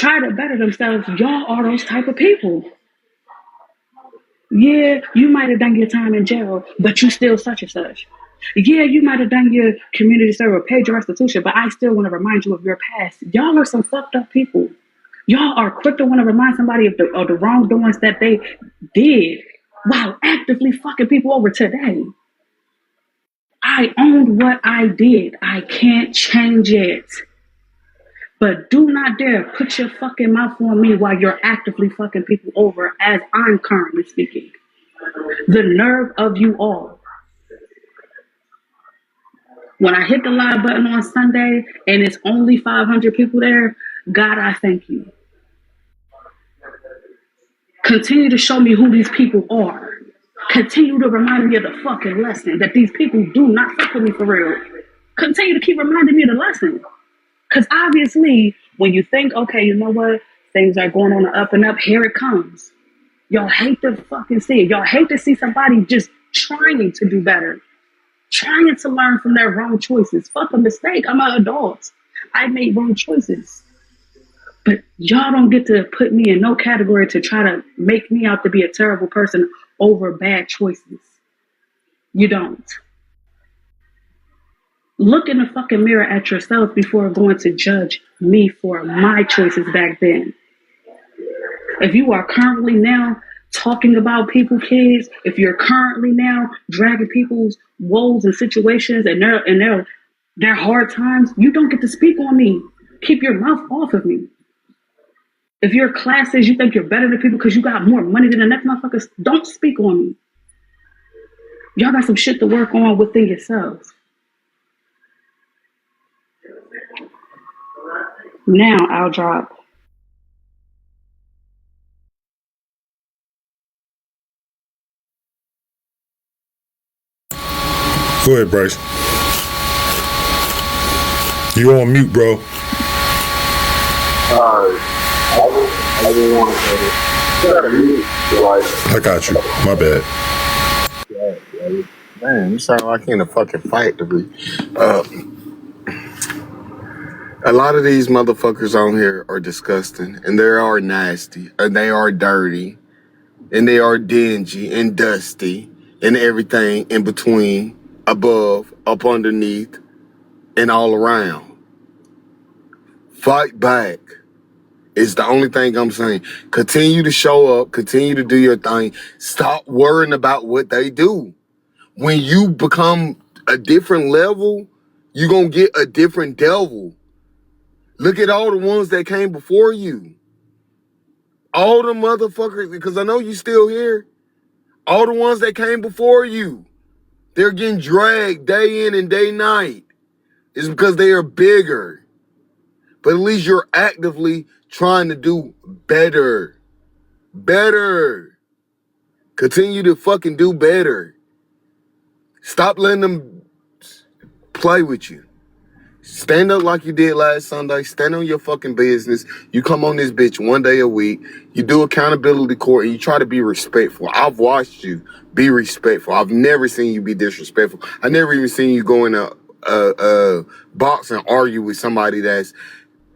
try to better themselves, y'all are those type of people. Yeah, you might have done your time in jail, but you still such and such. Yeah, you might have done your community service, paid your restitution, but I still want to remind you of your past. Y'all are some fucked up people. Y'all are quick to want to remind somebody of the wrongdoings that they did while actively fucking people over today. I owned what I did. I can't change it. But do not dare put your fucking mouth on me while you're actively fucking people over as I'm currently speaking. The nerve of you all. When I hit the live button on Sunday and it's only 500 people there, God, I thank you. Continue to show me who these people are. Continue to remind me of the fucking lesson that these people do not fuck with me for real. Continue to keep reminding me of the lesson. Because obviously, when you think, okay, you know what? Things are going on the up and up, here it comes. Y'all hate to fucking see it. Y'all hate to see somebody just trying to do better. Trying to learn from their wrong choices. Fuck a mistake. I'm an adult. I made wrong choices. But y'all don't get to put me in no category to try to make me out to be a terrible person over bad choices. You don't. Look in the fucking mirror at yourself before going to judge me for my choices back then. If you are currently now talking about people, kids, if you're currently now dragging people's woes and situations and their hard times, you don't get to speak on me. Keep your mouth off of me. If your class says you think you're better than people because you got more money than the next motherfuckers, don't speak on me. Y'all got some shit to work on within yourselves. Now I'll drop. Go ahead, Bryce. You on mute, bro. I didn't want to say it. I got you. My bad. Man, you sound like in a fucking fight to me. A lot of these motherfuckers on here are disgusting, and they are nasty, and they are dirty, and they are dingy and dusty, and everything in between, above, up underneath, and all around. Fight back is the only thing I'm saying. Continue to show up, continue to do your thing. Stop worrying about what they do. When you become a different level, you're going to get a different devil. Look at all the ones that came before you. All the motherfuckers, because I know you still here. All the ones that came before you, they're getting dragged day in and day night. It's because they are bigger. But at least you're actively trying to do better. Better. Continue to fucking do better. Stop letting them play with you. Stand up like you did last Sunday. Stand on your fucking business. You come on this bitch one day a week. You do accountability court and you try to be respectful. I've watched you be respectful. I've never seen you be disrespectful. I never even seen you go in a box and argue with somebody that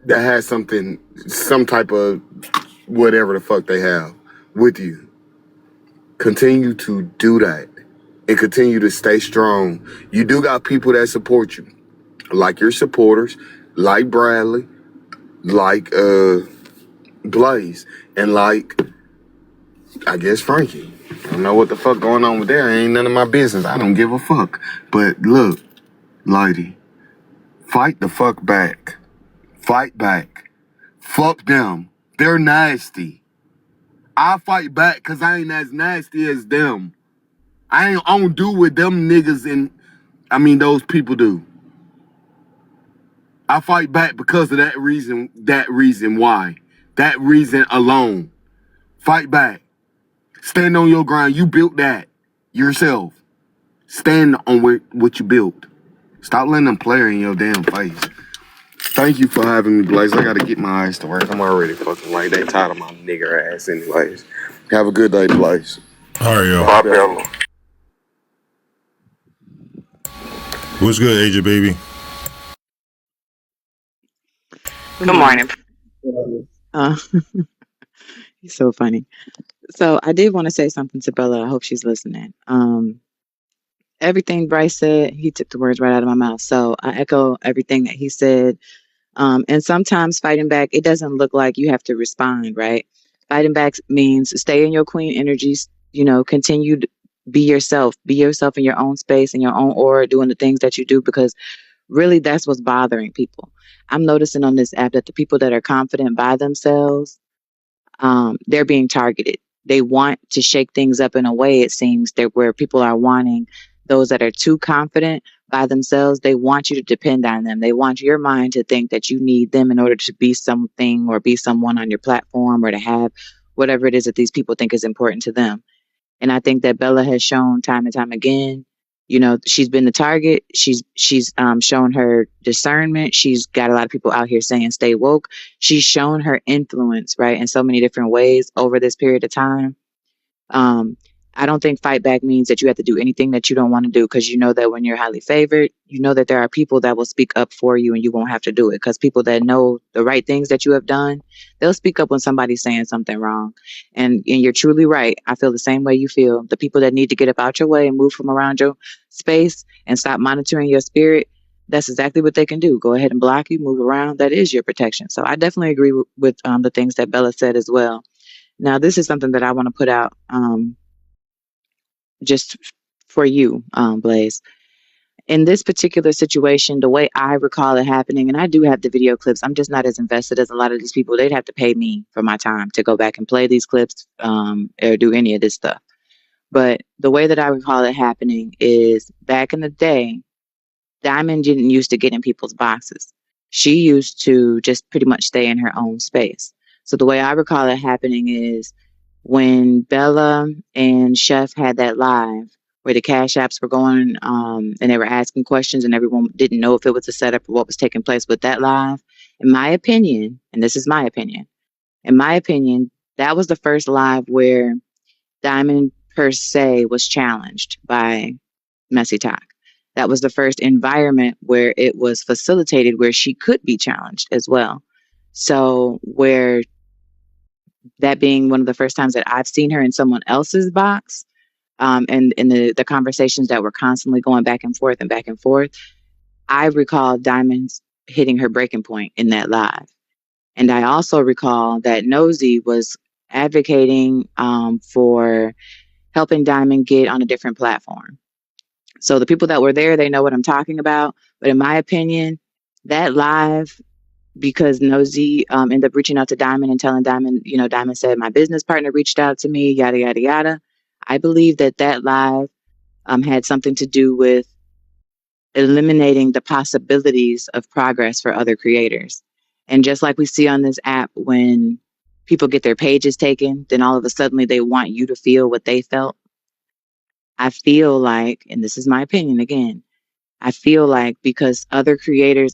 has some type of whatever the fuck they have with you. Continue to do that and continue to stay strong. You do got people that support you. Like your supporters, like Bradley, like Blaze, and like, I guess, Frankie. I don't know what the fuck going on with there. Ain't none of my business. I don't give a fuck. But look, lady, fight the fuck back. Fight back. Fuck them. They're nasty. I fight back because I ain't as nasty as them. I don't do what them niggas those people do. I fight back because of that reason why. That reason alone. Fight back. Stand on your ground. You built that yourself. Stand on what you built. Stop letting them play in your damn face. Thank you for having me, Blaze. I gotta get my eyes to work. I'm already fucking late. They tired of my nigger ass anyways. Have a good day, Blaze. All right, yo. Bye, Bella. What's good, AJ baby? Good morning. Uh, he's so funny. So I did want to say something to Bella. I hope she's listening. Everything Bryce said, he took the words right out of my mouth. So I echo everything that he said. And sometimes fighting back, it doesn't look like you have to respond, right? Fighting back means stay in your queen energies, continue to be yourself in your own space, in your own aura, doing the things that you do, because really that's what's bothering people. I'm noticing on this app that the people that are confident by themselves, they're being targeted. They want to shake things up in a way, it seems, that where people are wanting those that are too confident by themselves, they want you to depend on them. They want your mind to think that you need them in order to be something or be someone on your platform or to have whatever it is that these people think is important to them. And I think that Bella has shown time and time again, she's been the target. She's shown her discernment. She's got a lot of people out here saying stay woke. She's shown her influence, right, in so many different ways over this period of time. Um, I don't think fight back means that you have to do anything that you don't want to do, because you know that when you're highly favored, you know that there are people that will speak up for you and you won't have to do it, because people that know the right things that you have done, they'll speak up when somebody's saying something wrong. And you're truly right. I feel the same way you feel. The people that need to get up out your way and move from around your space and stop monitoring your spirit, that's exactly what they can do. Go ahead and block you, move around. That is your protection. So I definitely agree with the things that Bella said as well. Now, this is something that I want to put out just for you, Blaze. In this particular situation, the way I recall it happening, and I do have the video clips, I'm just not as invested as a lot of these people. They'd have to pay me for my time to go back and play these clips or do any of this stuff. But the way that I recall it happening is back in the day, Diamond didn't used to get in people's boxes. She used to just pretty much stay in her own space. So the way I recall it happening is when Bella and Chef had that live where the cash apps were going and they were asking questions and everyone didn't know if it was a setup or what was taking place with that live. In my opinion, and this is my opinion, that was the first live where Diamond per se was challenged by Messy Talk. That was the first environment where it was facilitated where she could be challenged as well. So where that being one of the first times that I've seen her in someone else's box, and in the conversations that were constantly going back and forth, I recall Diamond's hitting her breaking point in that live. And I also recall that Nosy was advocating for helping Diamond get on a different platform. So the people that were there, they know what I'm talking about. But in my opinion, that live, because Nosy ended up reaching out to Diamond and telling Diamond, Diamond said, my business partner reached out to me, yada, yada, yada. I believe that live had something to do with eliminating the possibilities of progress for other creators. And just like we see on this app, when people get their pages taken, then all of a sudden they want you to feel what they felt. I feel like, and this is my opinion again, I feel like because other creators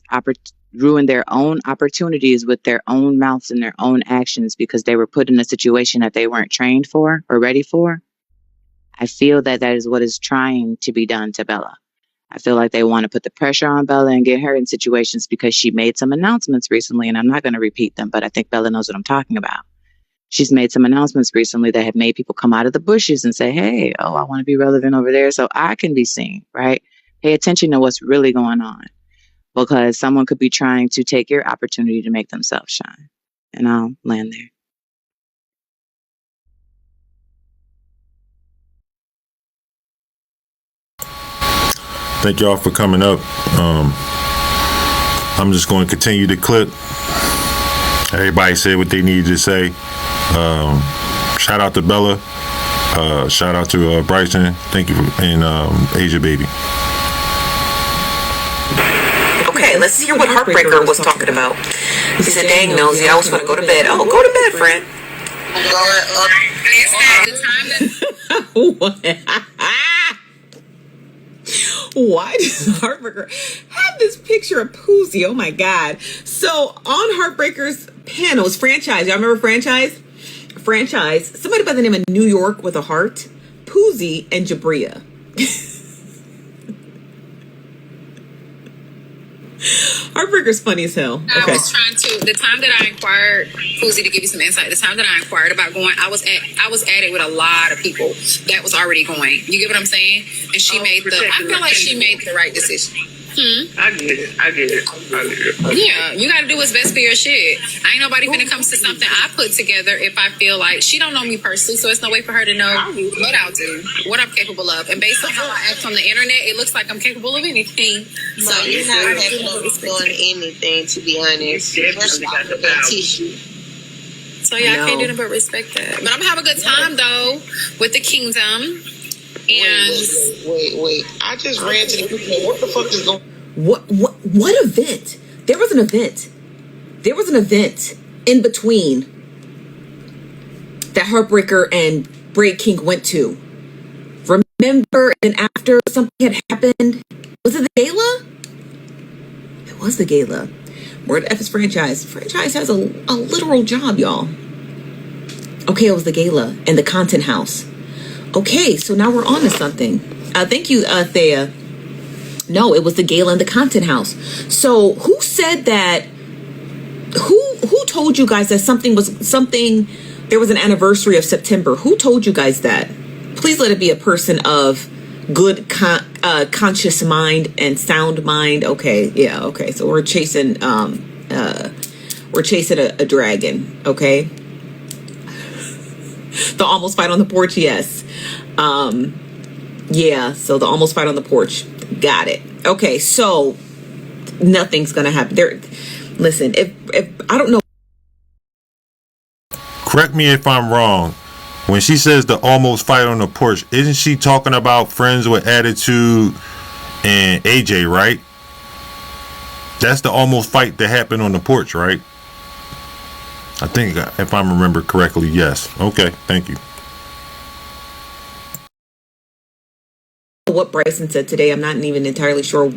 ruin their own opportunities with their own mouths and their own actions because they were put in a situation that they weren't trained for or ready for, I feel that is what is trying to be done to Bella. I feel like they want to put the pressure on Bella and get her in situations because she made some announcements recently, and I'm not going to repeat them, but I think Bella knows what I'm talking about. She's made some announcements recently that have made people come out of the bushes and say, hey, I want to be relevant over there so I can be seen, right? Pay attention to what's really going on, because someone could be trying to take your opportunity to make themselves shine. And I'll land there. Thank y'all for coming up. I'm just going to continue the clip. Everybody said what they needed to say. Shout out to Bella. Shout out to Bryson. Thank you. And Asia Baby. Okay, let's hear what Heartbreaker was talking about. He said, dang, Nosy, I was going to go to bed. Oh, go to bed, friend. Why does Heartbreaker have this picture of Poozy? Oh my God. So on Heartbreaker's panels, Franchise, y'all remember Franchise? Somebody by the name of New York with a heart, Poozy, and Jabria. Heartbreaker Heartbreaker's funny as hell. I Okay. was trying to. The time that I inquired, Fuzi, to give you some insight. The time that I inquired about going, I was at it with a lot of people that was already going. You get what I'm saying? And she made the. I feel like she made the right decision. I get it. Yeah, you got to do what's best for your shit. I ain't nobody finna come to something I put together if I feel like she don't know me personally, so it's no way for her to know what I'll do, what I'm capable of. And based on how I act on the internet, it looks like I'm capable of anything. So you're not capable of doing anything, to be honest. First of all, tissue. So yeah, I can't do nothing but respect that. But I'm gonna have a good time though with the kingdom. And Wait. I just ran to the people. What the fuck is going on? What event? There was an event. There was an event in between that Heartbreaker and Braid King went to. Remember, and after something had happened, was it the gala? It was the gala. Where the F is franchise? Franchise has a literal job, y'all. Okay, it was the gala and the content house. Okay, so now we're on to something. Thank you, Thea. No, it was the gala and the content house. So who said that? Who told you guys that something? There was an anniversary of September. Who told you guys that? Please let it be a person of good conscious mind and sound mind. Okay, yeah, okay. So we're chasing a dragon. Okay. The almost fight on the porch, yes. Yeah, so the almost fight on the porch. Got it. Okay, so nothing's gonna happen. Listen, if I don't know. Correct me if I'm wrong. When she says the almost fight on the porch, isn't she talking about Friends with Attitude and AJ, right? That's the almost fight that happened on the porch, right? I think, if I remember correctly, yes. Okay, thank you. What Bryson said today, I'm not even entirely sure what